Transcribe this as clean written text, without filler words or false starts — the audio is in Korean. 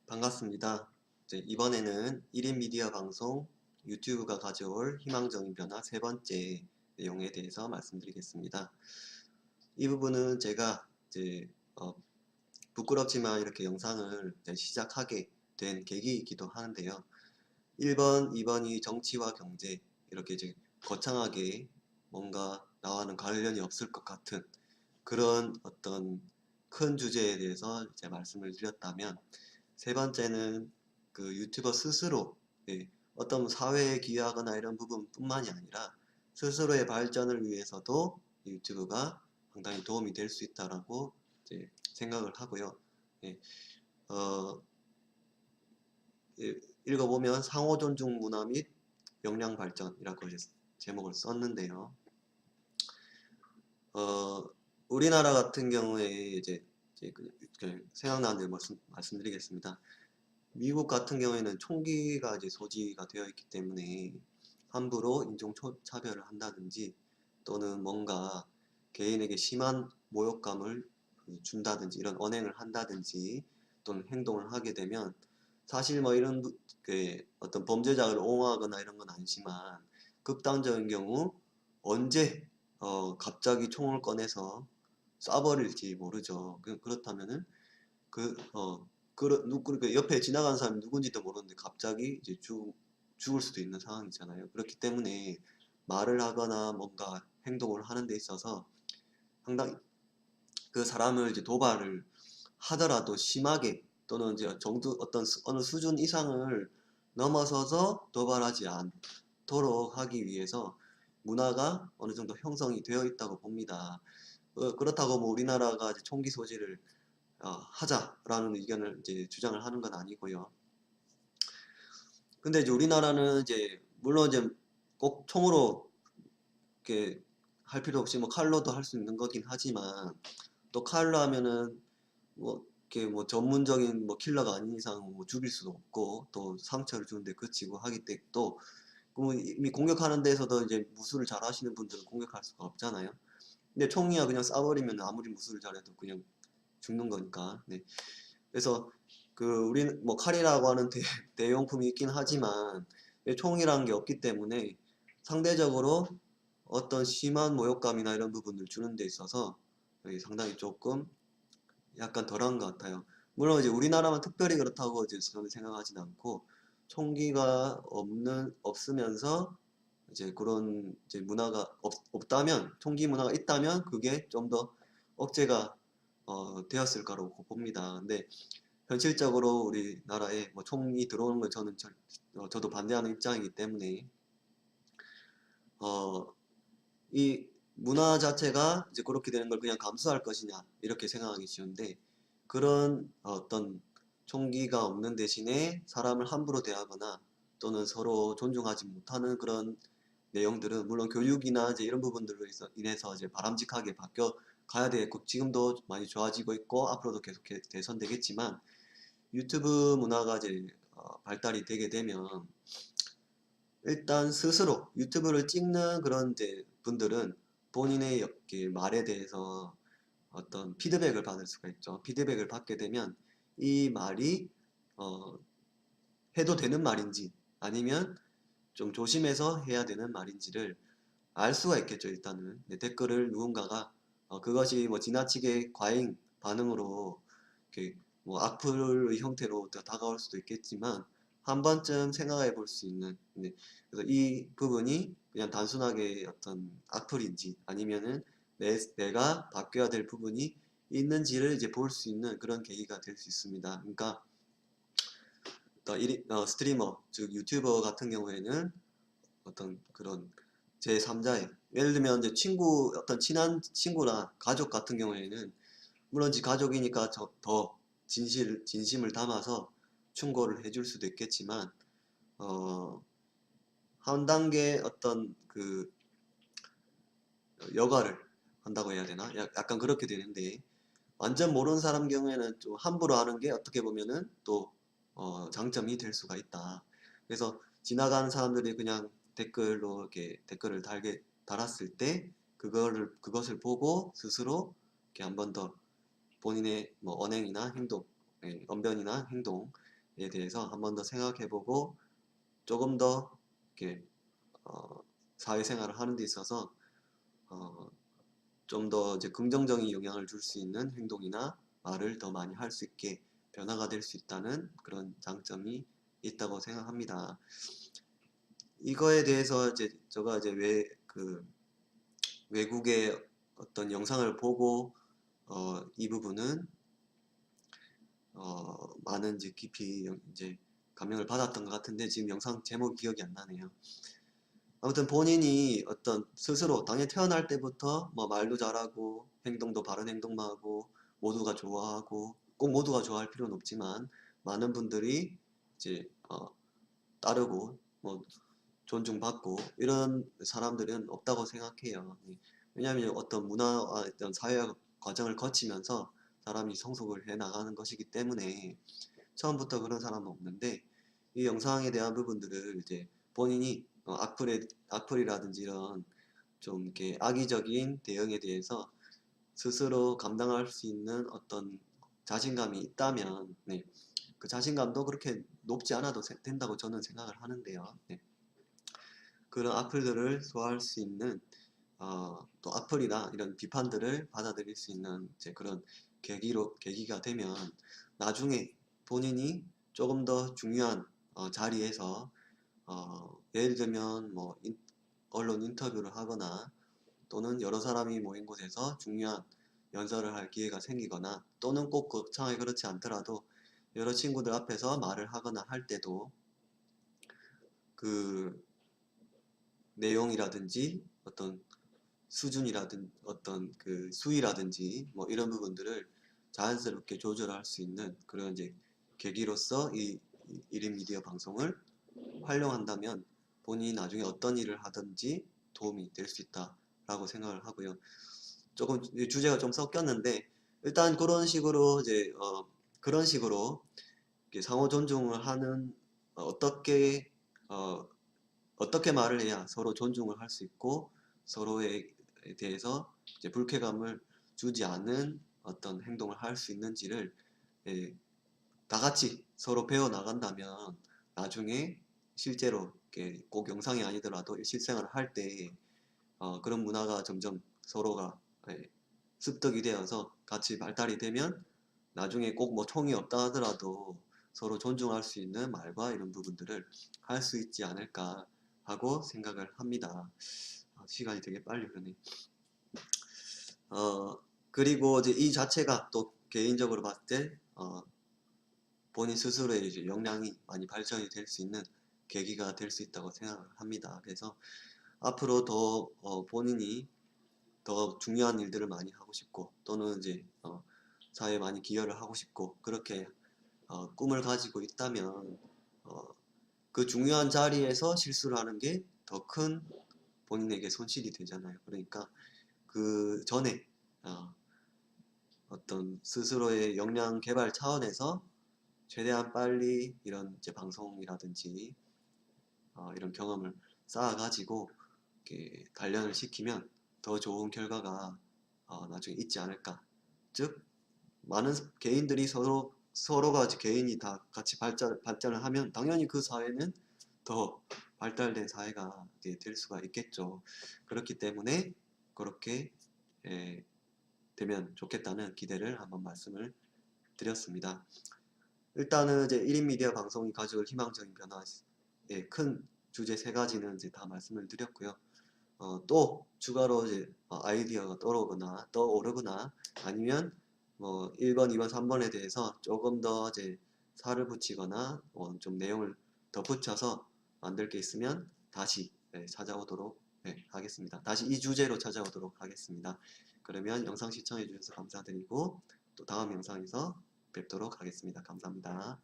반갑습니다. 이번에는 1인 미디어 방송 유튜브가 가져올 희망적인 변화 세 번째 내용에 대해서 말씀드리겠습니다. 이 부분은 제가 어, 부끄럽지만 이렇게 영상을 시작하게 된 계기이기도 하는데요. 1번, 2번이 정치와 경제 이렇게 거창하게 뭔가 나와는 관련이 없을 것 같은 그런 어떤 큰 주제에 대해서 말씀을 드렸다면, 세 번째는 그 유튜버 스스로 어떤 사회에 기여하거나 이런 부분뿐만이 아니라 스스로의 발전을 위해서도 유튜브가 상당히 도움이 될 수 있다라고 생각을 하고요. 예, 어, 읽어보면 상호 존중 문화 및 역량 발전이라고 제목을 썼는데요. 우리나라 같은 경우에 생각나는 데 말씀드리겠습니다. 미국 같은 경우에는 총기가 소지가 되어 있기 때문에 함부로 인종차별을 한다든지 또는 뭔가 개인에게 심한 모욕감을 준다든지 이런 언행을 한다든지 또는 행동을 하게 되면, 사실 뭐 이런 어떤 범죄자를 옹호하거나 이런 건 아니지만 극단적인 경우 언제 갑자기 총을 꺼내서 쏴버릴지 모르죠. 그렇다면은 옆에 지나가는 사람이 누군지도 모르는데 갑자기 죽을 수도 있는 상황이잖아요. 그렇기 때문에 말을 하거나 뭔가 행동을 하는 데 있어서 상당히 그 사람을 도발을 하더라도 심하게 또는 어느 수준 이상을 넘어서서 도발하지 않도록 하기 위해서 문화가 어느 정도 형성이 되어 있다고 봅니다. 그렇다고 뭐 우리나라가 총기 소지를 하자라는 의견을 주장을 하는 건 아니고요. 근데 우리나라는 물론 꼭 총으로 이렇게 할 필요 없이 뭐 칼로도 할 수 있는 거긴 하지만, 또 칼로 하면은 뭐 이렇게 뭐 전문적인 뭐 킬러가 아닌 이상 뭐 죽일 수도 없고 또 상처를 주는데 그치고 하기 때문에 또 이미 공격하는 데서도 무술을 잘 하시는 분들은 공격할 수가 없잖아요. 근데 총이야 그냥 쏴버리면 아무리 무술을 잘해도 그냥 죽는 거니까. 네. 그래서 우리는 뭐 칼이라고 하는 대용품이 있긴 하지만 총이라는 게 없기 때문에 상대적으로 어떤 심한 모욕감이나 이런 부분을 주는 데 있어서 상당히 조금 약간 덜한 것 같아요. 물론 우리나라만 특별히 그렇다고 저는 생각하진 않고, 총기가 없으면서 그런 문화가 없다면, 총기 문화가 있다면 그게 좀 더 억제가 되었을 거라고 봅니다. 근데 현실적으로 우리나라에 뭐 총이 들어오는 건 저도 반대하는 입장이기 때문에 이 문화 자체가 그렇게 되는 걸 그냥 감수할 것이냐 이렇게 생각하기 쉬운데, 그런 어떤 총기가 없는 대신에 사람을 함부로 대하거나 또는 서로 존중하지 못하는 그런 내용들은 물론 교육이나 이런 부분들로 인해서 바람직하게 바뀌어 가야 되겠고, 지금도 많이 좋아지고 있고 앞으로도 계속 개선되겠지만, 유튜브 문화가 발달이 되게 되면 일단 스스로 유튜브를 찍는 그런 분들은 본인의 말에 대해서 어떤 피드백을 받을 수가 있죠. 피드백을 받게 되면 이 말이 어, 해도 되는 말인지 아니면 좀 조심해서 해야 되는 말인지를 알 수가 있겠죠. 일단은 댓글을 누군가가 그것이 뭐 지나치게 과잉 반응으로 이렇게 뭐 악플의 형태로 다가올 수도 있겠지만, 한 번쯤 생각해 볼 수 있는, 그래서 이 부분이 그냥 단순하게 어떤 악플인지 아니면은 내가 바뀌어야 될 부분이 있는지를 볼 수 있는 그런 계기가 될 수 있습니다. 그러니까 스트리머 즉 유튜버 같은 경우에는 어떤 그런 제3자의, 예를 들면 어떤 친한 친구나 가족 같은 경우에는 물론 가족이니까 더 진심을 담아서 충고를 해줄 수도 있겠지만, 한 단계 어떤 여과를 한다고 해야 되나? 약간 그렇게 되는데, 완전 모르는 사람 경우에는 좀 함부로 하는 게 어떻게 보면은 또 장점이 될 수가 있다. 그래서 지나가는 사람들이 그냥 댓글로 이렇게 댓글을 달았을 때 그것을 보고 스스로 이렇게 한 번 더 본인의 뭐 언행이나 행동, 언변이나 행동 대해서 한 번 더 생각해보고 조금 더 이렇게 사회생활을 하는 데 있어서 좀 더 이제 긍정적인 영향을 줄 수 있는 행동이나 말을 더 많이 할 수 있게 변화가 될 수 있다는 그런 장점이 있다고 생각합니다. 이거에 대해서 이제 제가 이제 외국의 어떤 영상을 보고 이 부분은 많은 이제 깊이 이제 감명을 받았던 것 같은데 지금 영상 제목 기억이 안 나네요. 아무튼 본인이 어떤 스스로 당연히 태어날 때부터 뭐 말도 잘하고 행동도 바른 행동만 하고 모두가 좋아하고 꼭 모두가 좋아할 필요는 없지만 많은 분들이 이제 따르고 뭐 존중받고 이런 사람들은 없다고 생각해요. 왜냐하면 어떤 문화와 어떤 사회화 과정을 거치면서 사람이 성숙을 해 나가는 것이기 때문에 처음부터 그런 사람은 없는데 이 영상에 대한 부분들을 이제 본인이 악플이라든지 이런 좀 이렇게 악의적인 대응에 대해서 스스로 감당할 수 있는 어떤 자신감이 있다면 그 자신감도 그렇게 높지 않아도 된다고 저는 생각을 하는데요. 그런 악플들을 소화할 수 있는 또 악플이나 이런 비판들을 받아들일 수 있는 이제 그런 계기가 되면 나중에 본인이 조금 더 중요한 자리에서 예를 들면 뭐 언론 인터뷰를 하거나 또는 여러 사람이 모인 곳에서 중요한 연설을 할 기회가 생기거나 또는 꼭 거창하게 그렇지 않더라도 여러 친구들 앞에서 말을 하거나 할 때도 그 내용이라든지 어떤 수준이라든 어떤 그 수위라든지 뭐 이런 부분들을 자연스럽게 조절할 수 있는 그런 이제 계기로서 이 1인 미디어 방송을 활용한다면 본인이 나중에 어떤 일을 하든지 도움이 될 수 있다라고 생각을 하고요. 조금 주제가 좀 섞였는데 일단 그런 식으로 이제 그런 식으로 이렇게 상호 존중을 하는 어떻게 어떻게 말을 해야 서로 존중을 할 수 있고 서로에 대해서 이제 불쾌감을 주지 않는 어떤 행동을 할 수 있는지를 다 같이 서로 배워 나간다면 나중에 실제로 이렇게 꼭 영상이 아니더라도 실생활을 할 때 그런 문화가 점점 서로가 습득이 되어서 같이 발달이 되면 나중에 꼭 뭐 총이 없다 하더라도 서로 존중할 수 있는 말과 이런 부분들을 할 수 있지 않을까 하고 생각을 합니다. 시간이 되게 빨리 흐르네. 그리고 이제 이 자체가 또 개인적으로 봤을 때 본인 스스로의 이제 역량이 많이 발전이 될 수 있는 계기가 될 수 있다고 생각을 합니다. 그래서 앞으로 더 본인이 더 중요한 일들을 많이 하고 싶고 또는 이제 사회에 많이 기여를 하고 싶고 그렇게 꿈을 가지고 있다면 그 중요한 자리에서 실수를 하는 게 더 큰 본인에게 손실이 되잖아요. 그러니까 그 전에 어떤 스스로의 역량 개발 차원에서 최대한 빨리 이런 이제 방송이라든지 이런 경험을 쌓아가지고 이렇게 단련을 시키면 더 좋은 결과가 나중에 있지 않을까. 즉 많은 개인들이 서로가 개인이 다 같이 발전을 하면 당연히 그 사회는 더 발달된 사회가 될 수가 있겠죠. 그렇기 때문에 그렇게 되면 좋겠다는 기대를 한번 말씀을 드렸습니다. 일단은 이제 1인 미디어 방송이 가져올 희망적인 변화의 큰 주제 세 가지는 이제 다 말씀을 드렸고요. 또 추가로 이제 아이디어가 떠오르거나 아니면 뭐 1번, 2번, 3번에 대해서 조금 더 이제 살을 붙이거나 좀 내용을 덧붙여서 만들 게 있으면 다시 찾아오도록 하겠습니다. 다시 이 주제로 찾아오도록 하겠습니다. 그러면 영상 시청해 주셔서 감사드리고 또 다음 영상에서 뵙도록 하겠습니다. 감사합니다.